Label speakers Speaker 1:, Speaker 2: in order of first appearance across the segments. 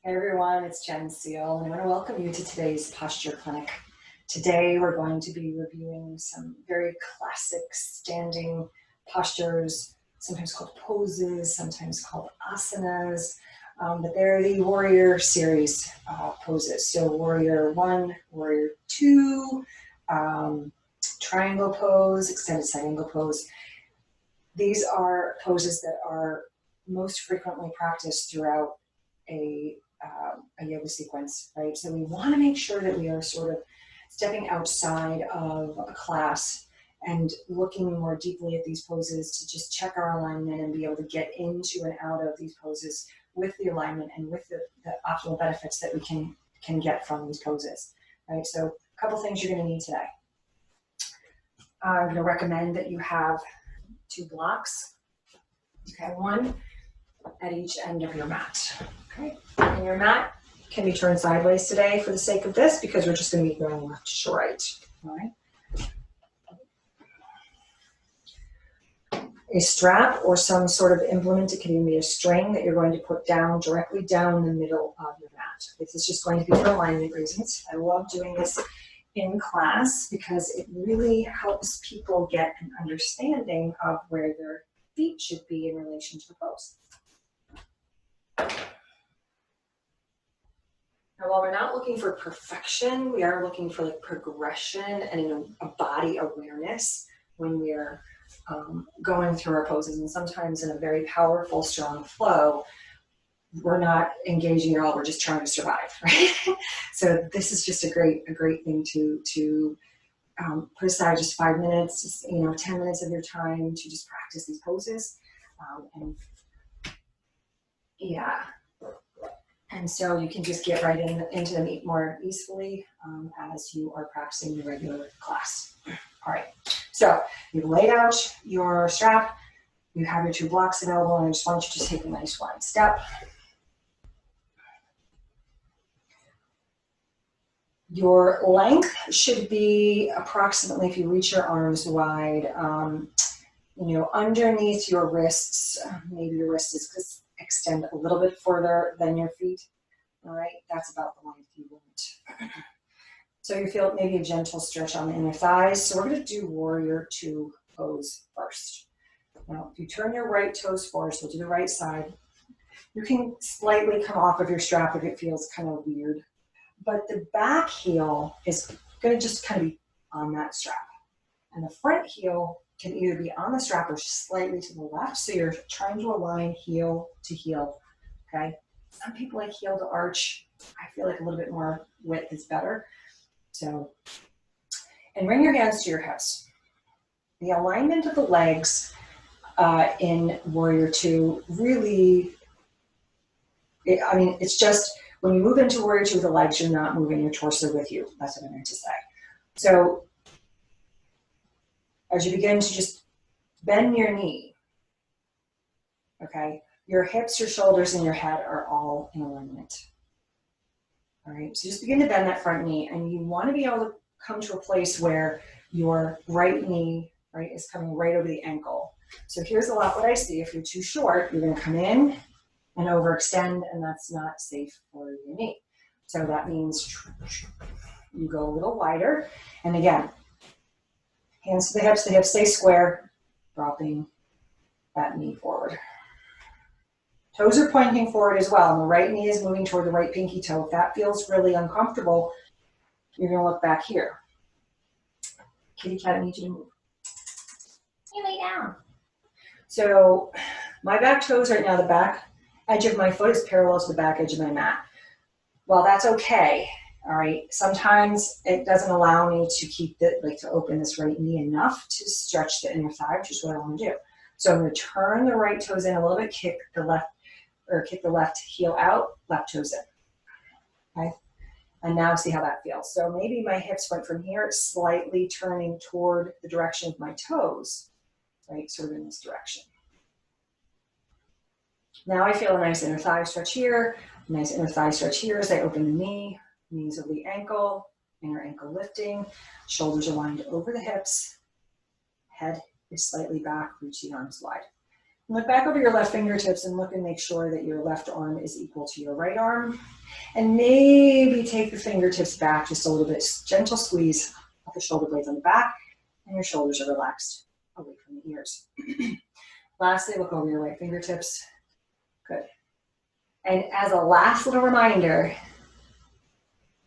Speaker 1: Hey everyone, it's Jen Seal, and I want to welcome you to today's posture clinic. Today we're going to be reviewing some very classic standing postures, sometimes called poses, sometimes called asanas, but they're the warrior series poses. So warrior 1, warrior 2, triangle pose, extended side angle pose. These are poses that are most frequently practiced throughout a yoga sequence, right? So we want to make sure that we are sort of stepping outside of a class and looking more deeply at these poses to just check our alignment and be able to get into and out of these poses with the alignment and with the optimal benefits that we can get from these poses, right? So a couple things you're going to need today. I'm going to recommend that you have 2 blocks, okay, 1 at each end of your mat. Okay, and your mat can be turned sideways today for the sake of this because we're just going to be going left to right. All right. A strap or some sort of implement, it can even be a string that you're going to put down directly down the middle of your mat. This is just going to be for alignment reasons. I love doing this in class because it really helps people get an understanding of where their feet should be in relation to the pose. Now, while we're not looking for perfection, we are looking for like progression and a body awareness when we're going through our poses. And sometimes in a very powerful, strong flow, we're not engaging at all. We're just trying to survive, right? So this is just a great thing to put aside just 5 minutes, just, 10 minutes of your time to just practice these poses. And so you can just get right into them more easily as you are practicing your regular class. All right, so you've laid out your strap, you have your 2 blocks available, and I just want you to take a nice wide step. Your length should be approximately, if you reach your arms wide, underneath your wrists. Maybe your wrist is extend a little bit further than your feet. All right, that's about the length you want. So you feel maybe a gentle stretch on the inner thighs. So we're going to do warrior 2 pose first. Now, if you turn your right toes forward, so we'll do the right side. You can slightly come off of your strap if it feels kind of weird. But the back heel is going to just kind of be on that strap. And the front heel can either be on the strap or slightly to the left. So you're trying to align heel to heel, okay? Some people like heel to arch. I feel like a little bit more width is better. So, and bring your hands to your hips. The alignment of the legs in Warrior 2 really, it's just, when you move into Warrior 2 with the legs, you're not moving your torso with you. That's what I meant to say. So, as you begin to just bend your knee, okay, your hips, your shoulders, and your head are all in alignment. All right, so just begin to bend that front knee, and you want to be able to come to a place where your right knee, right, is coming right over the ankle. So here's a lot what I see. If you're too short, you're going to come in and overextend, and that's not safe for your knee. So that means you go a little wider, and again, hands to the hips stay square, dropping that knee forward. Toes are pointing forward as well, and the right knee is moving toward the right pinky toe. If that feels really uncomfortable, you're going to look back here. Kitty cat, I need you to move. You lay down. So my back toes right now, the back edge of my foot is parallel to the back edge of my mat. Well, that's okay. All right. Sometimes it doesn't allow me to keep to open this right knee enough to stretch the inner thigh, which is what I want to do. So I'm going to turn the right toes in a little bit, kick the left heel out, left toes in. Okay. And now see how that feels. So maybe my hips went from here, slightly turning toward the direction of my toes, right? Sort of in this direction. Now I feel a nice inner thigh stretch here, nice inner thigh stretch here as I open the knee, knees over the ankle, inner ankle lifting, shoulders aligned over the hips, head is slightly back, reach the arms wide. Look back over your left fingertips and look and make sure that your left arm is equal to your right arm. And maybe take the fingertips back just a little bit. Gentle squeeze of the shoulder blades on the back, and your shoulders are relaxed away from the ears. Lastly, look over your right fingertips. Good. And as a last little reminder,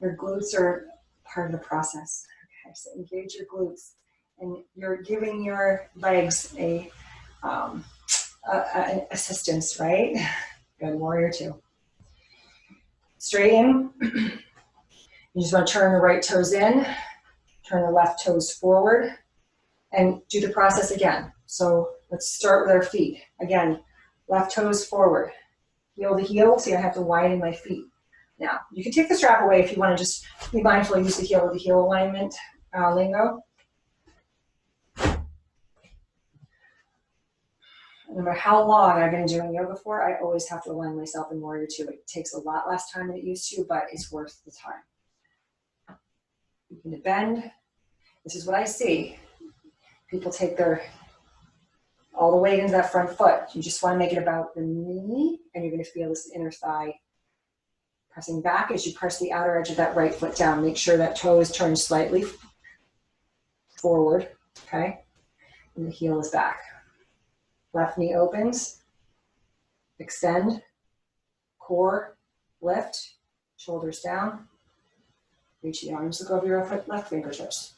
Speaker 1: your glutes are part of the process. Okay, so engage your glutes, and you're giving your legs an assistance, right? Good, warrior two. Straighten. You just want to turn the right toes in, turn the left toes forward, and do the process again. So let's start with our feet. Again, left toes forward, heel to heel. See, I have to widen my feet. Now, you can take the strap away if you want to just be mindful, use the heel to heel alignment lingo. No matter how long I've been doing yoga for, I always have to align myself in warrior two. It takes a lot less time than it used to, but it's worth the time. You can bend. This is what I see. People take all the weight into that front foot. You just want to make it about the knee, and you're going to feel this inner thigh pressing back as you press the outer edge of that right foot down. Make sure that toe is turned slightly forward, okay? And the heel is back. Left knee opens, extend, core, lift, shoulders down, reach the arms, look over your left fingertips.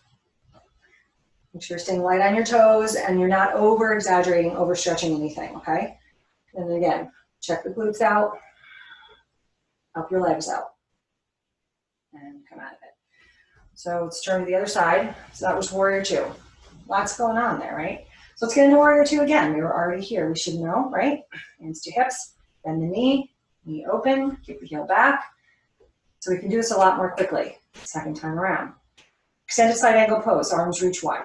Speaker 1: Make sure you're staying light on your toes and you're not over-exaggerating, overstretching anything, okay? And then again, check the glutes out, help your legs out, and come out of it. So let's turn to the other side. So that was warrior two. Lots going on there, right? So let's get into warrior two again. We were already here. We should know, right? Hands to hips, bend the knee open, kick the heel back. So we can do this a lot more quickly. Second time around. Extended side angle pose, arms reach wide.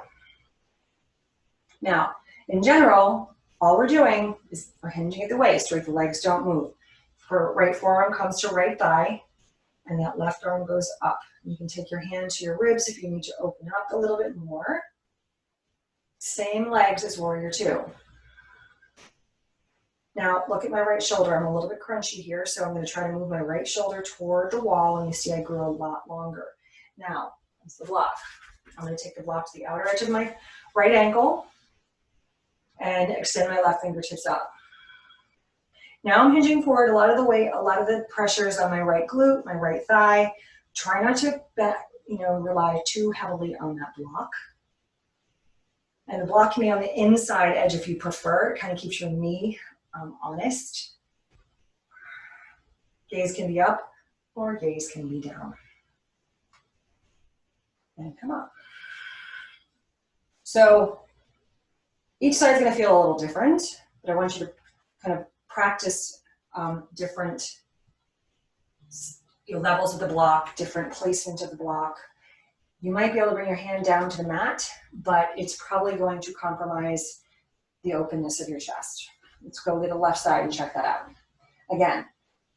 Speaker 1: Now, in general, all we're doing is we're hinging at the waist, right? The legs don't move. Right forearm comes to right thigh, and that left arm goes up. You can take your hand to your ribs if you need to open up a little bit more. Same legs as warrior two. Now, look at my right shoulder. I'm a little bit crunchy here, so I'm going to try to move my right shoulder toward the wall, and you see I grew a lot longer. Now, that's the block. I'm going to take the block to the outer edge of my right ankle and extend my left fingertips up. Now I'm hinging forward. A lot of the weight, a lot of the pressure is on my right glute, my right thigh. Try not to rely too heavily on that block. And the block can be on the inside edge if you prefer. It kind of keeps your knee honest. Gaze can be up or gaze can be down. And come up. So each side is going to feel a little different, but I want you to kind of practice different levels of the block, different placement of the block. You might be able to bring your hand down to the mat, but it's probably going to compromise the openness of your chest. Let's go to the left side and check that out. Again,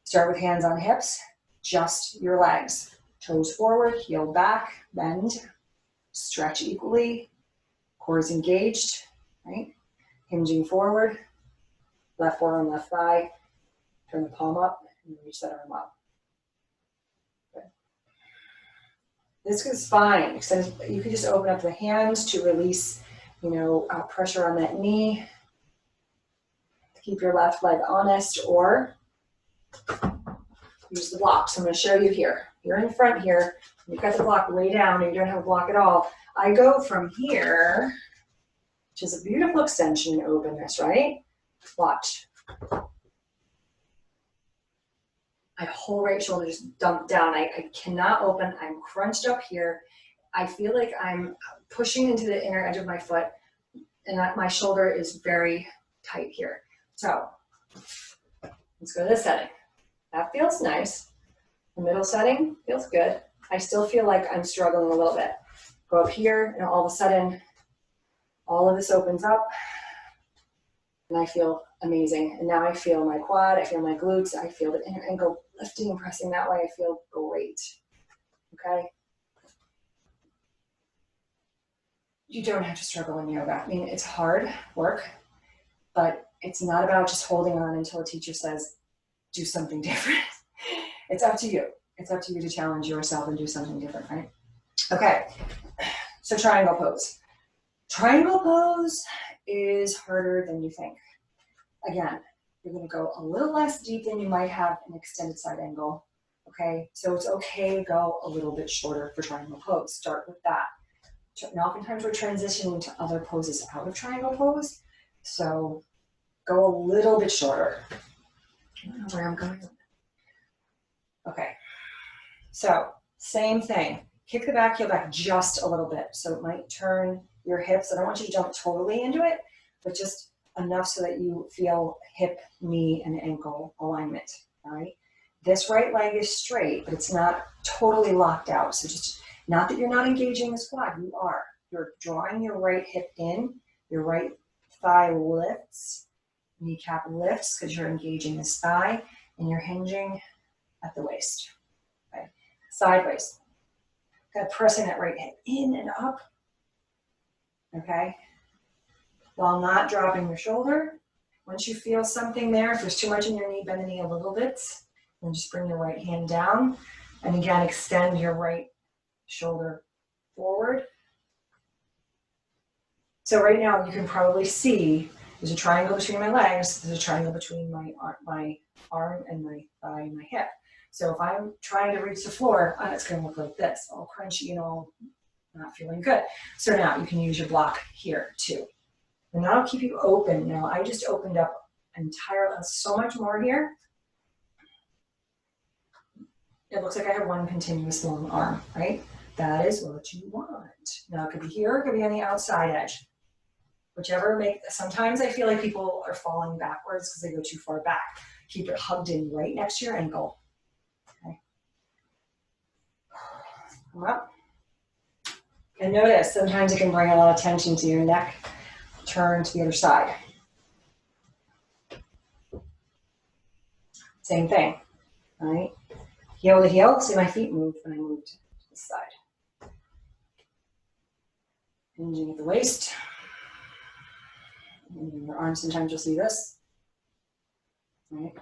Speaker 1: start with hands on hips, just your legs. Toes forward, heel back, bend, stretch equally, core is engaged, right? Hinging forward, left forearm, left thigh, turn the palm up and reach that arm up. This is fine. You can just open up the hands to release, pressure on that knee. Keep your left leg honest, or use the block. So I'm going to show you here. You're in front here. You've got the block way down, and you don't have a block at all. I go from here, which is a beautiful extension and openness, right? Watch. My whole right shoulder just dumped down. I cannot open. I'm crunched up here. I feel like I'm pushing into the inner edge of my foot, and my shoulder is very tight here. So let's go to this setting. That feels nice. The middle setting feels good. I still feel like I'm struggling a little bit. Go up here, and all of a sudden, all of this opens up, and I feel amazing. And now I feel my quad, I feel my glutes, I feel the inner ankle lifting and pressing that way. I feel great, okay? You don't have to struggle in yoga. I mean, it's hard work, but It's not about just holding on until a teacher says, do something different. It's up to you. It's up to you to challenge yourself and do something different, right? Okay, so triangle pose. Triangle pose is harder than you think. Again, you're gonna go a little less deep than you might have an extended side angle, okay? So it's okay to go a little bit shorter for triangle pose. Start with that. And oftentimes we're transitioning to other poses out of triangle pose, so go a little bit shorter. I don't know where I'm going. Okay, so same thing. Kick the back heel back just a little bit. So it might turn your hips. I don't want you to jump totally into it, but just enough so that you feel hip, knee, and ankle alignment, all right? This right leg is straight, but it's not totally locked out. So just, not that you're not engaging the squat, you are. You're drawing your right hip in, your right thigh lifts, kneecap lifts because you're engaging this thigh, and you're hinging at the waist, okay? Sideways. Kind of pressing that right hip in and up, okay? While not dropping your shoulder. Once you feel something there, if there's too much in your knee, bend the knee a little bit, and just bring your right hand down. And again, extend your right shoulder forward. So right now you can probably see there's a triangle between my legs, there's a triangle between my arm and my thigh and my hip. So if I'm trying to reach the floor, it's going to look like this, all crunchy and all not feeling good. So now you can use your block here too. And that'll keep you open. Now I just opened up entirely, so much more here. It looks like I have one continuous long arm, right? That is what you want. Now it could be here, it could be on the outside edge. Whichever sometimes I feel like people are falling backwards because they go too far back. Keep it hugged in right next to your ankle. Okay. Come up. And notice, sometimes it can bring a lot of tension to your neck. Turn to the other side. Same thing, all right? Heel to heel, see my feet move when I move to the side. Hinging at the waist. And your arms, sometimes you'll see this. All right.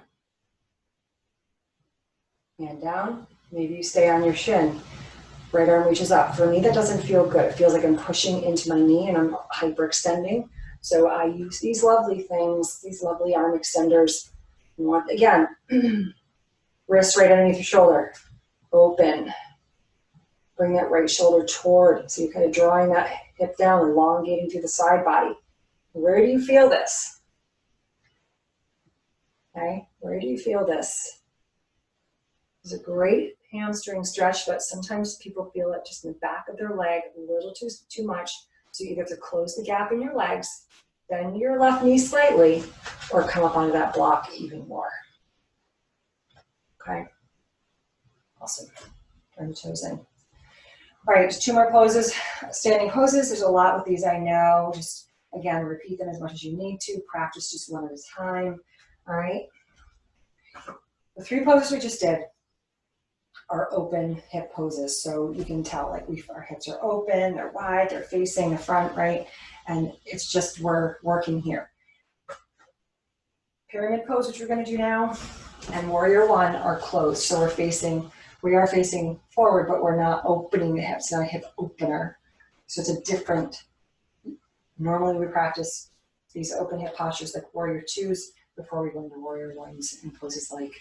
Speaker 1: Hand down, maybe you stay on your shin. Right arm reaches up. For me, that doesn't feel good. It feels like I'm pushing into my knee and I'm hyperextending. So I use these lovely things, these lovely arm extenders. You want, again, wrist right underneath your shoulder. Open. Bring that right shoulder toward. So you're kind of drawing that hip down, elongating through the side body. Where do you feel this? Okay, where do you feel this? It's a great hamstring stretch, but sometimes people feel it just in the back of their leg a little too much. So you either have to close the gap in your legs, bend your left knee slightly, or come up onto that block even more. Okay, awesome. Turn the toes in. All right, just 2 more poses, standing poses. There's a lot with these, I know. Just, again, repeat them as much as you need to. Practice just one at a time. All right. The 3 poses we just did are open hip poses. So you can tell, like, our hips are open, they're wide, they're facing the front, right? And it's just, we're working here. Pyramid pose, which we're going to do now, and warrior one are closed. So we are facing forward, but we're not opening the hips, not a hip opener. So it's a different, normally we practice these open hip postures like warrior twos before we go into warrior ones and poses like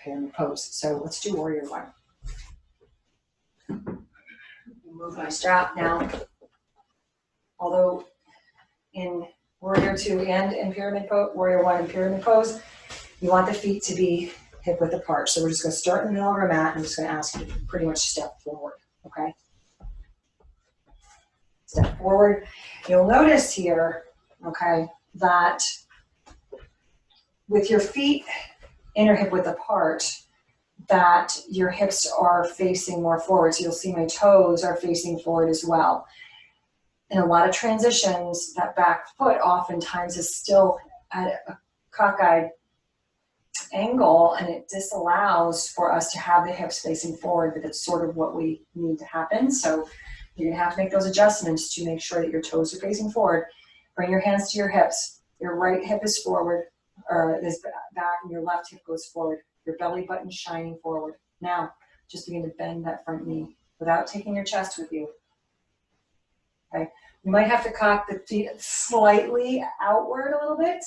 Speaker 1: pyramid pose. So let's do warrior one. Move my strap now. Although in warrior two and in pyramid pose, warrior one and pyramid pose, you want the feet to be hip width apart. So we're just going to start in the middle of our mat. I'm just going to ask you to pretty much step forward. Okay. Step forward. You'll notice here, okay, that with your feet inner hip width apart, that your hips are facing more forward. So you'll see my toes are facing forward as well. In a lot of transitions, that back foot oftentimes is still at a cockeyed angle, and it disallows for us to have the hips facing forward, but that's sort of what we need to happen. So you're gonna have to make those adjustments to make sure that your toes are facing forward. Bring your hands to your hips. Your right hip is forward, or is back, and your left hip goes forward. Your belly button shining forward. Now, just begin to bend that front knee without taking your chest with you. Okay, you might have to cock the feet slightly outward a little bit.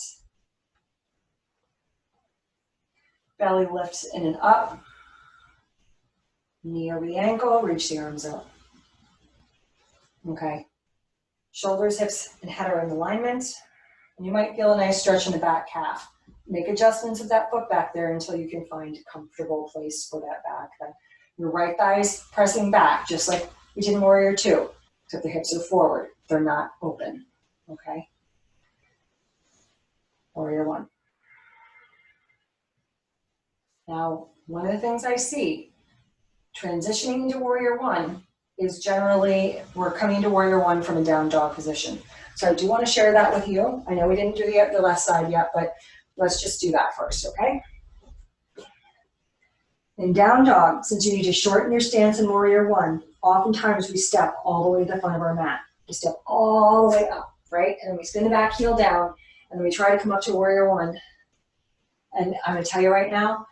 Speaker 1: Belly lifts in and up. Knee over the ankle, reach the arms up. Okay. Shoulders, hips, and head are in alignment. And you might feel a nice stretch in the back calf. Make adjustments of that foot back there until you can find a comfortable place for that back. Then your right thigh's pressing back, just like we did in Warrior Two, except the hips are forward. They're not open. Okay. Warrior One. Now, one of the things I see transitioning into Warrior One is generally we're coming to Warrior One from a down dog position. So I do want to share that with you. I know we didn't do the left side yet, but let's just do that first, okay? In down dog, since you need to shorten your stance in Warrior One, oftentimes we step all the way to the front of our mat. We step all the way up, right? And then we spin the back heel down, and then we try to come up to Warrior One. And I'm going to tell you right now,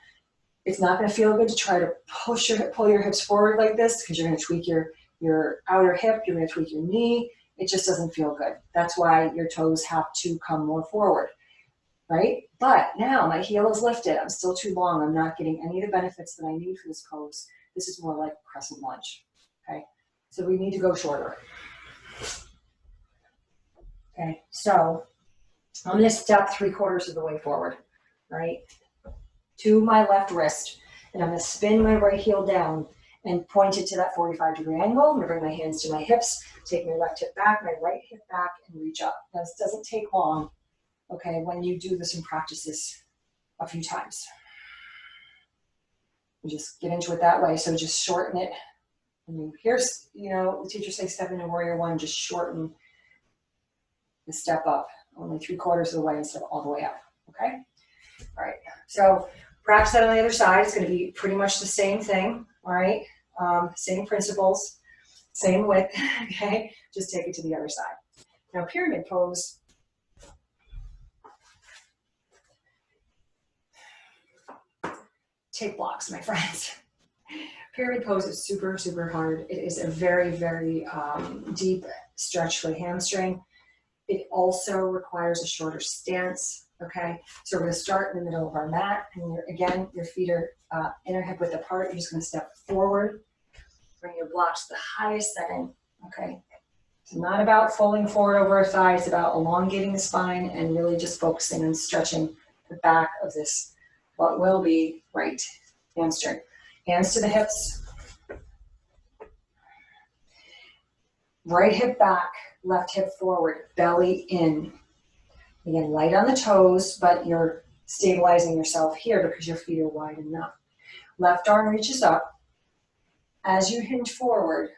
Speaker 1: it's not going to feel good to try to pull your hips forward like this, because you're going to tweak your outer hip, you're going to tweak your knee. It just doesn't feel good. That's why your toes have to come more forward, right? But now my heel is lifted. I'm still too long. I'm not getting any of the benefits that I need for this pose. This is more like a crescent lunge, okay? So we need to go shorter. Okay, so I'm going to step 3/4 of the way forward, right? To my left wrist, and I'm going to spin my right heel down and point it to that 45-degree angle. I'm going to bring my hands to my hips, take my left hip back, my right hip back, and reach up. Now, this doesn't take long, okay, when you do this and practice this a few times. You just get into it that way, so just shorten it. And here's, the teachers say step into Warrior One, just shorten the step up, only 3/4 of the way instead of all the way up, okay? All right, so practice that on the other side. It's going to be pretty much the same thing, all right? Same principles, same width, okay? Just take it to the other side. Now, pyramid pose. Take blocks, my friends. Pyramid pose is super, super hard. It is a very, very deep stretch for the hamstring. It also requires a shorter stance. Okay, so we're going to start in the middle of our mat, and your feet are inner hip width apart. You're just going to step forward, bring your blocks to the highest setting. Okay, it's not about folding forward over a thigh. It's about elongating the spine and really just focusing on stretching the back of this, what will be right hamstring. Hands to the hips. Right hip back, left hip forward, belly in. Again, light on the toes, but you're stabilizing yourself here because your feet are wide enough. Left arm reaches up. As you hinge forward,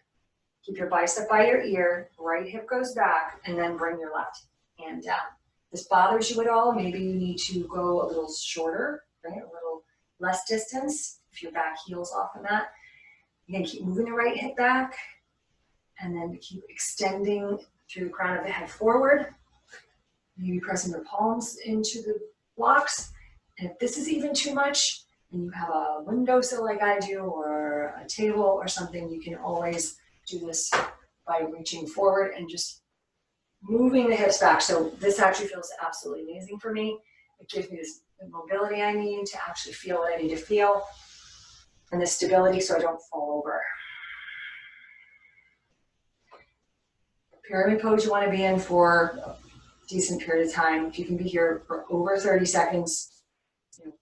Speaker 1: keep your bicep by your ear, right hip goes back, and then bring your left hand down. If this bothers you at all, maybe you need to go a little shorter, right? A little less distance if your back heels off the mat. Again, keep moving the right hip back, and then keep extending through the crown of the head forward. Maybe pressing your palms into the blocks. And if this is even too much, and you have a windowsill like I do, or a table or something, you can always do this by reaching forward and just moving the hips back. So this actually feels absolutely amazing for me. It gives me this mobility I need to actually feel what I need to feel, and the stability so I don't fall over. Pyramid pose you want to be in for a decent period of time. If you can be here for over 30 seconds,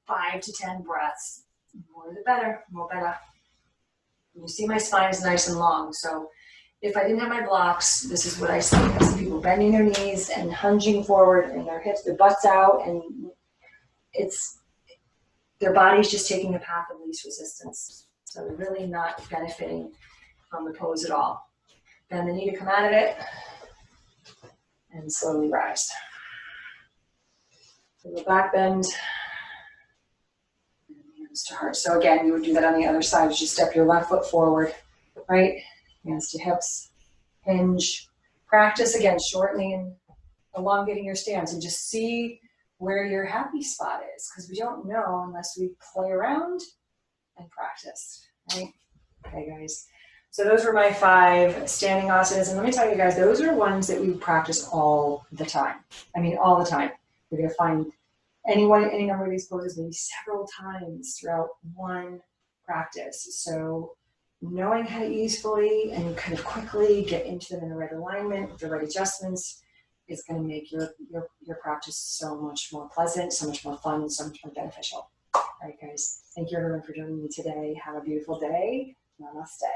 Speaker 1: 5 to 10 breaths, more the better, more better. You see my spine is nice and long, so if I didn't have my blocks, this is what I see. I see people bending their knees and hinging forward, and their hips, their butts out, and their body's just taking the path of least resistance. So they're really not benefiting from the pose at all. Bend the knee to come out of it, and slowly rise. So the back bend, and hands to heart. So again, you would do that on the other side as you step your left foot forward, right? Hands to hips, hinge. Practice again, shortening elongating your stance, and just see where your happy spot is, because we don't know unless we play around and practice, right? Okay, guys. So those were my 5 standing asanas, and let me tell you guys, those are ones that we practice all the time. I mean, all the time. You're gonna find any number of these poses maybe several times throughout one practice. So knowing how to easily and kind of quickly get into them in the right alignment with the right adjustments is going to make your practice so much more pleasant, so much more fun, and so much more beneficial. All right, guys. Thank you everyone for joining me today. Have a beautiful day. Namaste.